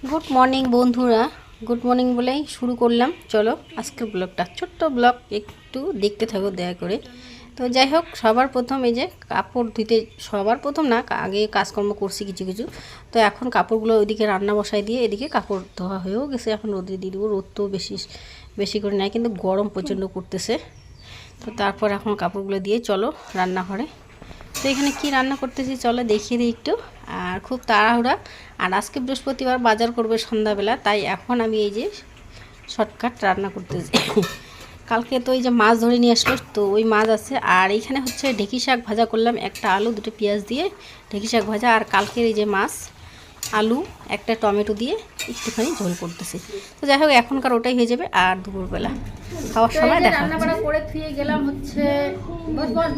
Good morning बंधुरा good morning बोलेই शुरू করলাম। চলো আজকের ব্লগটা ছোট্ট ব্লগ একটু দেখতে থাকো দয়া করে। তো যাই হোক সবার প্রথম এই যে কাপড় ধুতে, সবার প্রথম না, আগে কাজকর্ম করছি কিছু কিছু। তো এখন কাপড়গুলো ওইদিকে রান্না বসাই দিয়ে এদিকে কাপড় ধোয়া হয়েও গেছে, এখন রোদে দিয়ে দেবো। রোদ তো বেশি করে নেয়, কিন্তু গরম প্রচণ্ড করতেছে। তো তারপর এখন কাপড়গুলো দিয়ে চলো রান্নাঘরে। তো এখানে কি রান্না করতেছি চলো দেখিয়ে দিই একটু। আর খুব তাড়াহুড়া, আর আজকে বৃহস্পতিবার বাজার করবে সন্ধ্যাবেলা, তাই এখন আমি এই যে শর্টকাট রান্না করতেছি। কালকে তো এই যে মাছ ধরে নিয়ে আসলো, তো ওই মাছ আছে। আর এইখানে হচ্ছে ঢেঁকি শাক ভাজা করলাম, একটা আলু দুটো পেঁয়াজ দিয়ে ঢেঁকি শাক ভাজা। আর কালকের এই যে মাছ, আলু একটা টমেটো দিয়ে একটুখানি ঝোল করতেছি। তো যাই হোক এখনকার ওটাই হয়ে যাবে। আর দুপুরবেলা খাওয়ার সময় দেখা রান্নাবাড়া করে থুয়ে গেলাম হচ্ছে,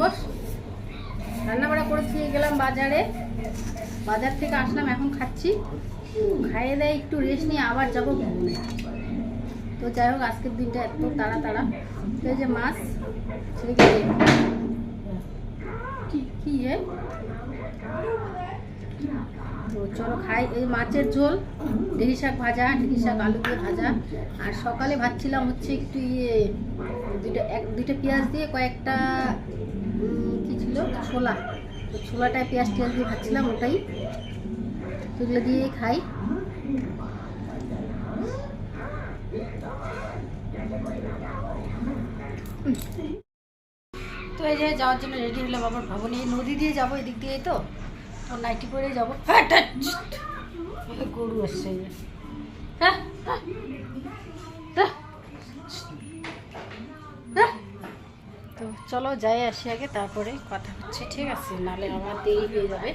বস রান্নাবাড়া করে থুয়ে গেলাম বাজারে। বাজার থেকে আসলাম, এখন খাচ্ছি। খাইয়ে দেয় একটু রেস্ট নিয়ে আবার যাবো ঘুমনে। তো যাই হোক আজকের দিনটা এত তাড়া। তো এই যে মাছ কি তো চলো খাই। এই মাছের ঝোল, ঢেঁড়ি শাক ভাজা, ঢেঁড়ি শাক আলু দিয়ে ভাজা। আর সকালে ভাবছিলাম হচ্ছে একটু দুইটা পেঁয়াজ দিয়ে কয়েকটা কি ছিল ছোলা, তো ছোলাটায় পেঁয়াজ দিয়ে ভাবছিলাম, ওটাই সেগুলো দিয়েই খাই। তো এই যে যাওয়ার জন্য রেডি হলাম, আবার ভবনে নদী দিয়ে যাবো, এদিক দিয়ে তো নাইটি পরে যাবো। গরু আসছে, তো চলো যাই আসি আগে, তারপরে কথা হচ্ছে, ঠিক আছে? নাহলে আমার দেরি হয়ে যাবে।